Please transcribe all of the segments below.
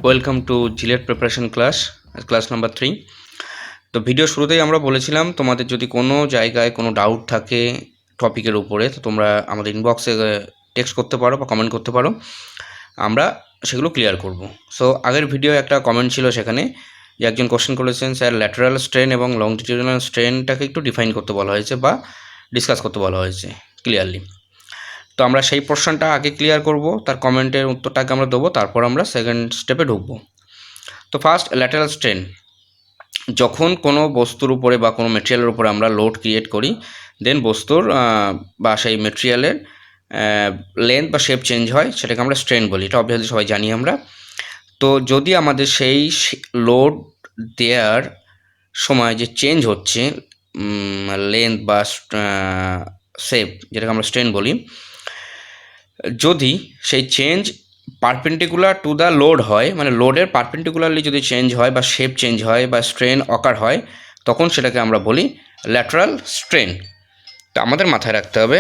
Welcome to JELET preparation class number 3। তো video শুরুতেই আমরা বলেছিলাম তোমাদের যদি কোনো জায়গায় কোনো ডাউট থাকে টপিকের উপরে তো তোমরা আমাদের ইনবক্সে টেক্সট করতে পারো বা কমেন্ট করতে পারো, আমরা সেগুলো ক্লিয়ার করব। সো আগের ভিডিও একটা কমেন্ট ছিল সেখানে যে একজন কোশ্চেন করেছেন, স্যার ল্যাটারাল স্ট্রেন এবং লংজিটিউডিনাল স্ট্রেনটাকে একটু ডিফাইন করতে বলা হয়েছে বা ডিসকাস করতে বলা হয়েছে ক্লিয়ারলি। তো আমরা সেই পোর্শনটা আগে ক্লিয়ার করব, তার কমেন্টের উত্তরটাকে আমরা দেবো, তারপর আমরা সেকেন্ড স্টেপে ঢুকবো। তো ফার্স্ট ল্যাটারাল স্ট্রেন, যখন কোনো বস্তুর উপরে বা কোনো মেটেরিয়ালের উপরে আমরা লোড ক্রিয়েট করি, দেন বস্তুর বা সেই মেটেরিয়ালের লেন্থ বা শেপ চেঞ্জ হয়, সেটাকে আমরা স্ট্রেন বলি। এটা অবভিয়াসলি সবাই জানি আমরা। তো যদি আমাদের সেই লোড দেওয়ার সময় যে চেঞ্জ হচ্ছে লেন্থ বা শেপ, যেটাকে আমরা স্ট্রেন বলি, যদি সেই change perpendicular to the load হয়, মানে লোডের পারপেন্ডিকুলারলি যদি চেঞ্জ হয় বা শেপ চেঞ্জ হয় বা স্ট্রেন অকার হয়, তখন সেটাকে আমরা বলি ল্যাটারাল স্ট্রেন। তো আমাদের মাথায় রাখতে হবে,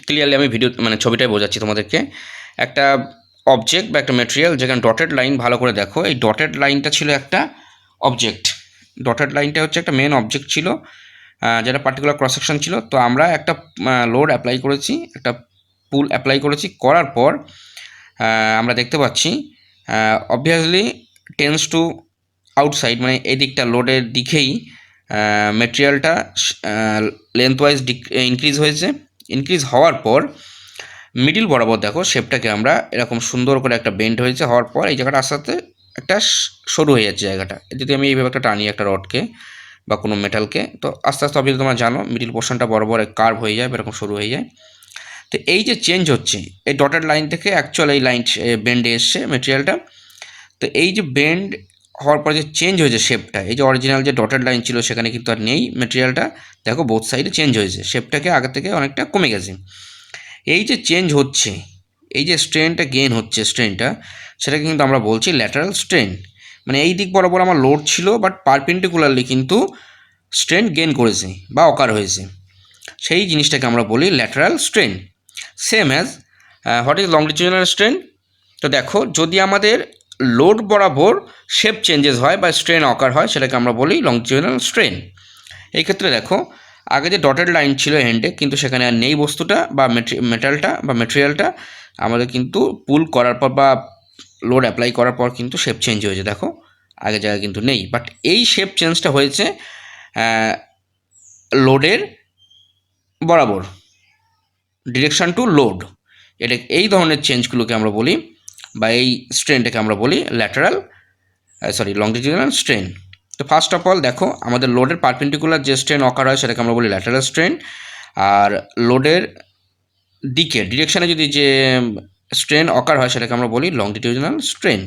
ক্লিয়ারলি আমি ভিডিও মানে ছবিটাই বোঝাচ্ছি তোমাদেরকে, একটা অবজেক্ট বা একটা মেটেরিয়াল যেখানে ডটেড লাইন, ভালো করে দেখো, এই ডটেড লাইনটা ছিল একটা অবজেক্ট। ডটেড লাইনটা হচ্ছে একটা মেন অবজেক্ট ছিল, যেটা পার্টিকুলার ক্রস সেকশন ছিল। তো আমরা একটা লোড অ্যাপ্লাই করেছি, একটা পুল অ্যাপ্লাই করেছি, করার পর আমরা দেখতে পাচ্ছি অবভিয়াসলি টেন্স টু আউটসাইড, মানে এই দিকটা লোডের দিকেই মেটেরিয়ালটা লেন্থ ওয়াইজ ইনক্রিজ হয়েছে। ইনক্রিজ হওয়ার পর মিডিল বরাবর দেখো শেপটাকে আমরা এরকম সুন্দর করে একটা বেন্ড হয়েছে, হওয়ার পর এই জায়গাটা আস্তে আস্তে একটা সরু হয়ে যাচ্ছে জায়গাটা। যদি আমি এইভাবে একটা টানি একটা রডকে বা কোনো মেটালকে, তো আস্তে আস্তে অবভিয়াসলি তোমরা জানো মিডিল পোর্শনটা বরাবর কার্ভ হয়ে যায়, এরকম সরু হয়ে যায়। তো এই যে চেঞ্জ হচ্ছে এই ডটেড লাইন থেকে অ্যাকচুয়াল এই লাইন বেন্ডে এসছে মেটেরিয়ালটা। তো এই যে বেন্ড হওয়ার পরে যে চেঞ্জ হয়েছে শেপটা, এই যে অরিজিনাল যে ডটেড লাইন ছিল সেখানে কিন্তু আর নেই মেটেরিয়ালটা, দেখো বোথ সাইডে চেঞ্জ হয়েছে, শেপটাকে আগে থেকে অনেকটা কমে গেছে। এই যে চেঞ্জ হচ্ছে, এই যে স্ট্রেনটা গেইন হচ্ছে, স্ট্রেনটা সেটাকে কিন্তু আমরা বলছি ল্যাটারাল স্ট্রেন। মানে এই দিক বরাবর আমার লোড ছিল, বাট পারপেন্ডিকুলারলি কিন্তু স্ট্রেন গেইন করেছে বা অকার হয়েছে, সেই জিনিসটাকে আমরা বলি lateral strain. Same as what is longitudinal strain. তো দেখো যদি আমাদের লোড বরাবর শেপ চেঞ্জেস হয় বা স্ট্রেন অকার হয়, সেটাকে আমরা বলি লংজিটিউডিনাল স্ট্রেন। এই ক্ষেত্রে দেখো আগে যে ডটেড লাইন ছিল হ্যান্ডে, কিন্তু সেখানে আর নেই বস্তুটা বা মেটালটা বা মেটেরিয়ালটা, আমাদের কিন্তু পুল করার পর বা লোড অ্যাপ্লাই করার পর কিন্তু শেপ চেঞ্জ হয়েছে, দেখো আগের জায়গায় কিন্তু নেই, বাট এই শেপ চেঞ্জটা হয়েছে লোডের বরাবর, ডিরেকশন টু লোড। এটা এই ধরনের চেঞ্জগুলোকে আমরা বলি বা এই স্ট্রেনটাকে আমরা বলি ল্যাটারাল লংজিটিউডিনাল স্ট্রেন। তো ফার্স্ট অফ অল দেখো আমাদের লোডের পারপেন্ডিকুলার যে স্ট্রেন অকার হয় সেটাকে আমরা বলি ল্যাটারাল স্ট্রেন, আর লোডের দিকে ডিরেকশানে যদি যে স্ট্রেন অকার হয় সেটাকে আমরা বলি লংজিটিউডিনাল স্ট্রেন।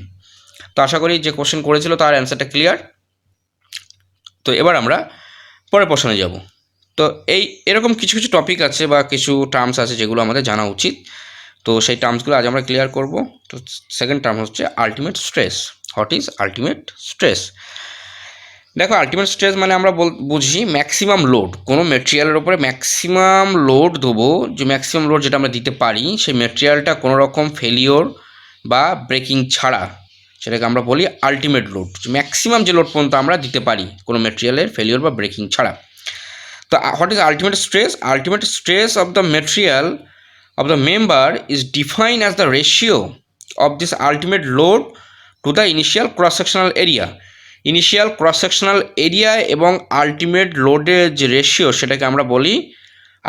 তো আশা করি যে কোশ্চেন করেছিল তার অ্যান্সারটা ক্লিয়ার। তো এবার আমরা পরের প্রশ্নে যাব। তো এরকম কিছু কিছু টপিক আছে বা কিছু টার্মস আছে যেগুলো আমাদের জানা উচিত, তো সেই টার্মসগুলো আজ আমরা ক্লিয়ার করব। তো সেকেন্ড টার্ম হচ্ছে ultimate stress. What is ultimate stress? দেখো আলটিমেট স্ট্রেস মানে আমরা বুঝি ম্যাক্সিমাম লোড, কোনো মেটেরিয়ালের উপরে ম্যাক্সিমাম লোড দেবো, যে ম্যাক্সিমাম লোড যেটা আমরা দিতে পারি সেই মেটেরিয়ালটা কোনো রকম ফেলিওর বা ব্রেকিং ছাড়া, সেটাকে আমরা বলি আলটিমেট লোড। ম্যাক্সিমাম যে লোড পর্যন্ত আমরা দিতে পারি কোনো মেটেরিয়ালের ফেলিওর বা ব্রেকিং ছাড়া। তো what is ultimate stress? Ultimate stress of the material of the member is defined as the ratio of this ultimate load to the initial cross-sectional area. Initial cross sectional area এবং ultimate লোডের যে ratio সেটাকে আমরা বলি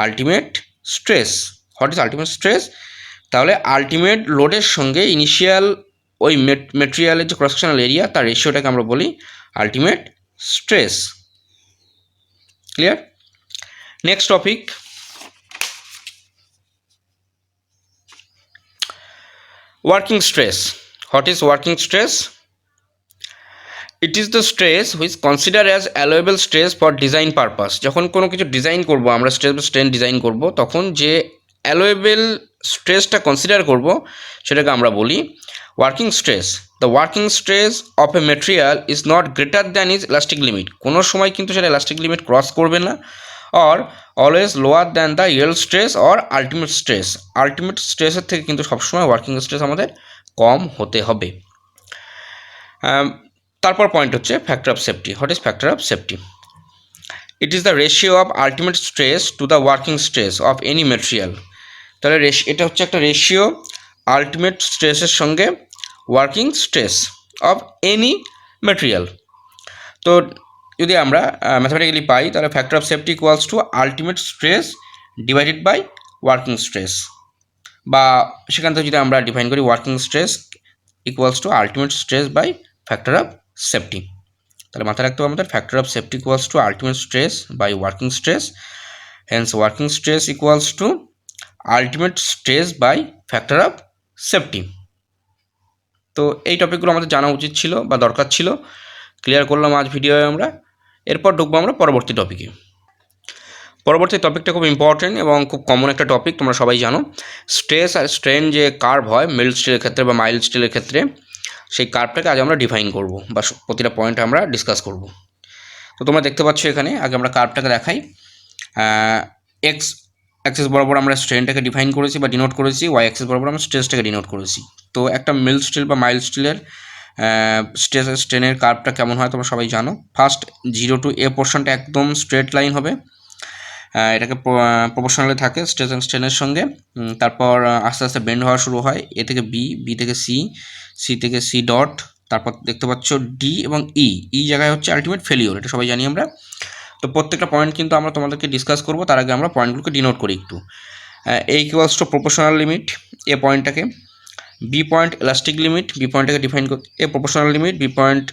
ultimate stress. What is ultimate stress? তাহলে ultimate লোডের সঙ্গে initial ওই মেটেরিয়ালের যে ক্রস সেকশনাল এরিয়া তার রেশিওটাকে আমরা বলি ultimate stress. Clear? Next topic, working stress. What is working stress? It is the stress which is considered as allowable stress for design purpose. যখন কোনো কিছু ডিজাইন করব আমরা, স্ট্রেস বা স্ট্রেন ডিজাইন করব, তখন যে অ্যালোয়েবল স্ট্রেসটা কনসিডার করব সেটাকে আমরা বলি working stress. The working stress of A material is not greater than is elastic limit. কোনো সময় কিন্তু সেটা ইলাস্টিক লিমিট ক্রস করবে না, or always lower than the Yale stress or ultimate stress. Ultimate স্ট্রেসের থেকে কিন্তু সবসময় ওয়ার্কিং স্ট্রেস আমাদের কম হতে হবে। তারপর পয়েন্ট হচ্ছে factor of safety. What is factor of safety? It is the ratio of ultimate stress to the working stress of any material. তাহলে এটা হচ্ছে একটা রেশিও আলটিমেট স্ট্রেসের সঙ্গে working stress of any material. তো যদি আমরা ম্যাথামেটিক্যালি পাই তাহলে factor of safety equals to ultimate stress divided by working stress, বা সেখান থেকে যদি আমরা ডিফাইন করি working stress equals to ultimate stress by factor of safety. তাহলে মাথায় রাখতে হবে আমাদের factor of safety equals to ultimate stress by working stress, hence working stress equals to ultimate stress by factor of safety. তো এই টপিকগুলো আমাদের জানা উচিত ছিল বা দরকার ছিল, ক্লিয়ার করলাম আজ ভিডিওয়ে আমরা। এরপর ঢুকবো আমরা পরবর্তী টপিকে। পরবর্তী টপিকটা খুব ইম্পর্টেন্ট এবং খুব কমন একটা টপিক, তোমরা সবাই জানো। স্ট্রেস আর স্ট্রেন যে কার্ভ হয় মিল্ড স্টিলের ক্ষেত্রে বা মাইল্ড স্টিলের ক্ষেত্রে, সেই কার্ভটাকে আজ আমরা ডিফাইন করব বা প্রতিটা পয়েন্ট আমরা ডিসকাস করব। তো তোমরা দেখতে পাচ্ছ এখানে, আগে আমরা কার্ভটাকে দেখাই। এক্স অ্যাক্সিস বরাবর আমরা স্ট্রেনটাকে ডিফাইন করেছি বা ডিনোট করেছি, ওয়াই অ্যাক্সিস বরাবর আমরা স্ট্রেসটাকে ডিনোট করেছি। তো একটা মিল্ড স্টিল বা মাইল্ড স্টিলের স্ট্রেনের কার্ভটা কেমন হয় তোমরা সবাই জানো। ফার্স্ট 0 to A পোর্শনটা একদম স্ট্রেট লাইন হবে, এটাকে প্রপোর্শনালে থাকে স্ট্রেস অ্যান্ড স্ট্রেনের সঙ্গে। তারপর আস্তে আস্তে বেন্ড হওয়া শুরু হয়, এ থেকে বি, বি থেকে সি, সি থেকে সি ডট, তারপর দেখতে পাচ্ছ ডি এবং ই জায়গায় হচ্ছে আলটিমেট ফেলিওর, এটা সবাই জানি আমরা। তো প্রত্যেকটা পয়েন্ট কিন্তু আমরা তোমাদেরকে ডিসকাস করবো, তার আগে আমরা পয়েন্টগুলোকে ডিনোট করি একটু। A equals to proportional limit, A পয়েন্টটাকে। B point elastic limit, B পয়েন্টটাকে ডিফাইন করতে A proportional limit, B point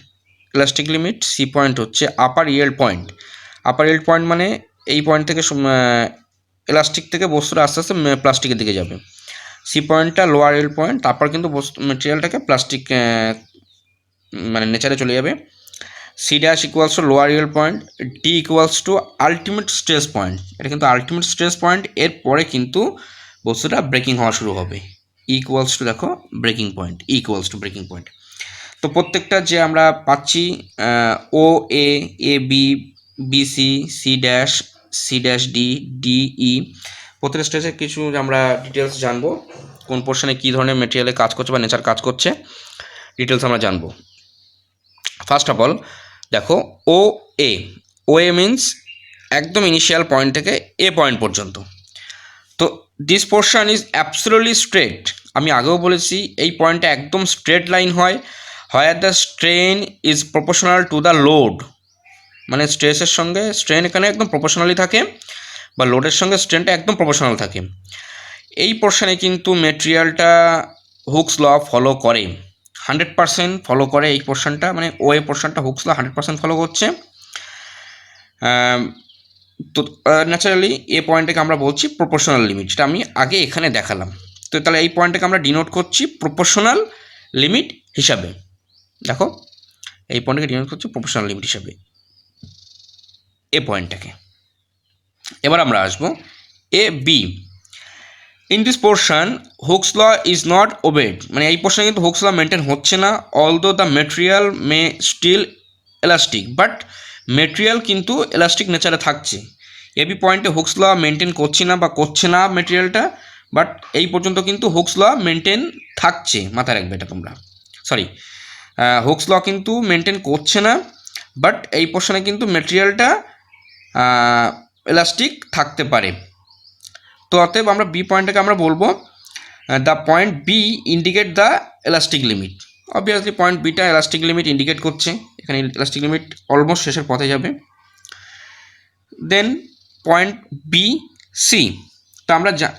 elastic limit. C point হচ্ছে upper yield point. Upper yield point মানে এই পয়েন্ট থেকে ইলাস্টিক থেকে বস্তুটা আস্তে আস্তে প্লাস্টিকের দিকে যাবে। সি পয়েন্টটা লোয়ার ইয়েল্ড পয়েন্ট, তারপর কিন্তু মেটেরিয়ালটাকে প্লাস্টিক মানে নেচারে চলে যাবে। C dash equals to lower yield point, D equals to ultimate stress point. এটা কিন্তু আলটিমেট স্ট্রেস পয়েন্ট, এরপরে কিন্তু বস্তুটা ব্রেকিং হওয়া শুরু হবে। ইকুয়ালস টু দেখো breaking point, equals to breaking point. তো প্রত্যেকটা যে আমরা পাচ্ছি O A, A B, B C, C dash D, D E, প্রত্যেকটা স্টেজে কিছু আমরা ডিটেলস জানবো, কোন পোর্শনে কী ধরনের মেটেরিয়ালে কাজ করছে বা নেচার কাজ করছে, ডিটেলস আমরা জানবো। ফার্স্ট অফ অল দেখো ও এ, ও এ মিনস একদম ইনিশিয়াল পয়েন্ট থেকে এ পয়েন্ট পর্যন্ত। তো this portion is absolutely straight. আমি আগেও বলেছি এই পয়েন্টটা একদম স্ট্রেট লাইন হয়, where the strain is proportional to the load. মানে স্ট্রেসের সঙ্গে স্ট্রেন এখানে একদম প্রপোর্শনালি থাকে, বা লোডের সঙ্গে স্ট্রেনটা একদম প্রপোর্শনাল থাকে। এই পোর্শনে কিন্তু মেটেরিয়ালটা হুকস ল ফলো করে, 100% ফলো করে এই পোর্শনটা, মানে ও এ পোর্শনটা হুকস ল 100% ফলো করছে। তো ন্যাচারালি এ পয়েন্টটাকে আমরা বলছি প্রপোর্শনাল লিমিট, যেটা আমি আগে এখানে দেখালাম। তো তাহলে এই পয়েন্টটাকে আমরা ডিনোট করছি প্রপোর্শনাল লিমিট হিসাবে। দেখো এই পয়েন্টটাকে ডিনোট করছি প্রপোর্শনাল লিমিট হিসাবে এ পয়েন্টটাকে। এবার আমরা আসবো A B. In this portion Hooke's law is not obeyed, মানে এই পোর্শনে কিন্তু হুকস ল মেনটেন হচ্ছে না, although the material may still elastic, but material কিন্তু এলাস্টিক নেচারে থাকছে। এবি পয়েন্টে হুকস ল মেনটেন করছি না বা করছে না মেটেরিয়ালটা, বাট এই পর্যন্ত কিন্তু হুকস ল মেনটেন থাকছে, মাথায় রাখবে এটা তোমরা। সরি, হুকস ল কিন্তু মেনটেন করছে না, বাট এই পোর্শনে কিন্তু মেটেরিয়ালটা এলাস্টিক থাকতে পারে। তো অতএব আমরা বি পয়েন্টটাকে আমরা বলবো the point B indicate the elastic limit. Obviously point বিটা এলাস্টিক লিমিট ইন্ডিকেট করছে, এখানে এলাস্টিক লিমিট অলমোস্ট শেষের পথে যাবে। দেন পয়েন্ট বি সি, তো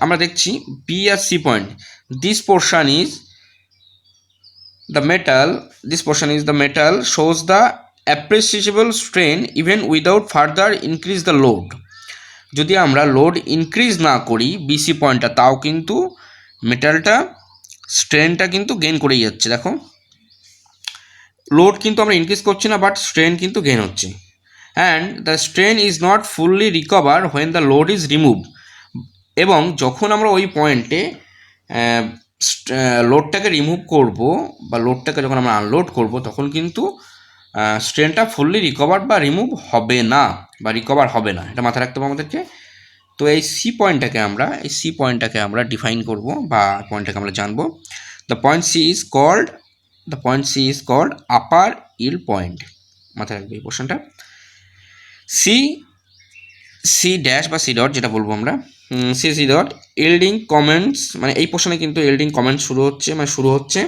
আমরা দেখছি বি আর C point, this portion is the metal shows the appreciable strain even without further increase the load. যদি আমরা লোড ইনক্রিজ না করি বিসি পয়েন্টটা, তাও কিন্তু মেটালটা স্ট্রেনটা কিন্তু গেইন করেই যাচ্ছে। দেখো লোড কিন্তু আমরা ইনক্রিজ করছি না, বাট স্ট্রেন কিন্তু গেইন হচ্ছে। And the strain is not fully recover when the load is remove. এবং যখন আমরা ওই পয়েন্টে লোডটাকে রিমুভ করব বা লোডটাকে যখন আমরা আনলোড করব, তখন কিন্তু স্ট্রেনটা ফুললি রিকভার বা রিমুভ হবে না বা রিকভার হবে না, এটা মাথায় রাখতে হবে আমাদেরকে। তো এই সি পয়েন্টটাকে আমরা ডিফাইন করব বা পয়েন্টটাকে আমরা জানবো। The point C is called upper yield point. মাথায় রাখবে এই পোর্শনটা। সি ড্যাশ বা সি ডট যেটা বলবো আমরা, সি ডট ইল্ডিং কমেন্টস, মানে এই পোর্শনে কিন্তু ইল্ডিং কমেন্টস শুরু হচ্ছে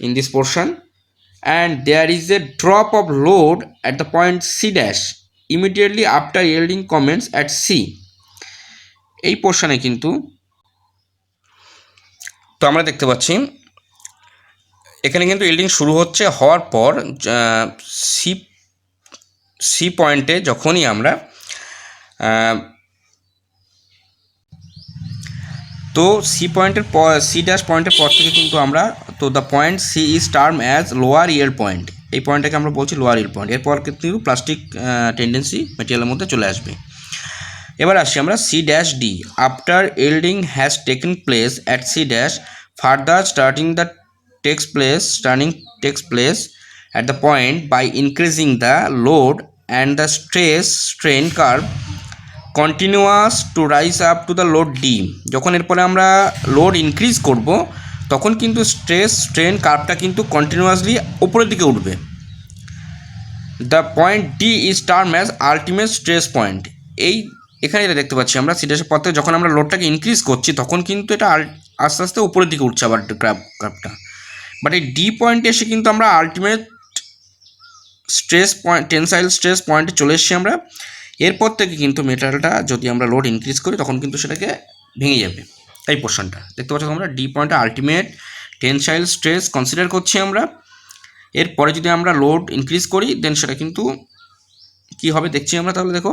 in this portion, and there is a drop of load at the point C dash immediately after yielding commences at C. এই পোর্শনে কিন্তু তো আমরা দেখতে পাচ্ছি এখানে কিন্তু ইল্ডিং শুরু হওয়ার পর সি পয়েন্টে যখনই আমরা তো সি ড্যাশ পয়েন্টের পর থেকে কিন্তু আমরা তো the point C is term as lower yield point. এই পয়েন্টটাকে আমরা বলছি লোয়ার ইয়েল্ড পয়েন্ট। এরপর কিন্তু প্লাস্টিক টেন্ডেন্সি মেটেরিয়ালের মধ্যে চলে আসবে। এবার আসি আমরা C dash D. After yielding has taken place at C dash, further turning takes place at the point by increasing the load and the strain curve continuous to rise up to the load D. যখন এরপরে আমরা load increase করব তখন কিন্তু strain কার্ভটা কিন্তু continuously উপরের দিকে উঠবে। The point D is term as ultimate stress point. এখানে যেটা দেখতে পাচ্ছি আমরা সিডাসের পর থেকে যখন আমরা লোডটাকে ইনক্রিজ করছি তখন কিন্তু এটা আস্তে আস্তে উপরের দিকে উঠছে আবার কার্ভটা। বাট এই ডি পয়েন্টে এসে কিন্তু আমরা আলটিমেট টেনসাইল স্ট্রেস পয়েন্টে চলে এসেছি আমরা। এরপর থেকে কিন্তু মেটালটা যদি আমরা লোড ইনক্রিজ করি তখন কিন্তু সেটাকে ভেঙে যাবে। এই পোর্শনটা দেখতে পাচ্ছি আমরা ডি পয়েন্টে আলটিমেট টেনসাইল স্ট্রেস কনসিডার করছি আমরা। এরপরে যদি আমরা লোড ইনক্রিজ করি দেন সেটা কিন্তু কি হবে দেখছি আমরা। তাহলে দেখো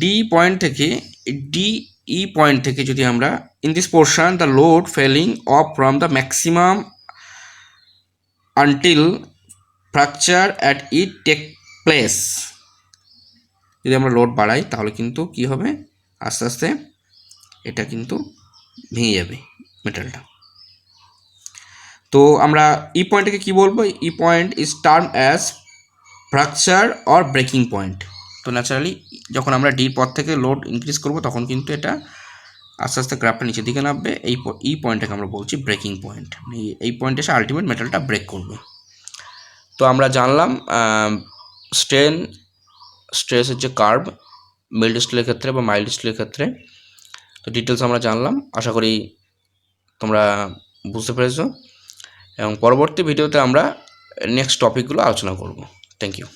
ডি পয়েন্ট থেকে যদি আমরা in this portion the load falling off from the maximum until fracture at it take place. যদি আমরা লোড বাড়াই তাহলে কিন্তু কি হবে, আস্তে আস্তে এটা কিন্তু ভেঙে যাবে মেটালটা। তো আমরা ই পয়েন্টটাকে কী বলবো? ই point is term as fracture or breaking point. তো ন্যাচারালি যখন আমরা ডির পর থেকে লোড ইনক্রিজ করব তখন কিন্তু এটা আস্তে আস্তে গ্রাফটা নিচের দিকে নামবে। এই পয়েন্টটাকে আমরা বলছি ব্রেকিং পয়েন্ট। এই পয়েন্টে এসে আলটিমেট মেটালটা ব্রেক করবে। তো আমরা জানলাম স্ট্রেসের যে কার্ভ মিল্ড স্টিলের ক্ষেত্রে বা মাইল্ড স্টিলের ক্ষেত্রে। তো ডিটেলস আমরা জানলাম, আশা করি তোমরা বুঝতে পেরেছো এবং পরবর্তী ভিডিওতে আমরা নেক্সট টপিকগুলো আলোচনা করব। Thank you.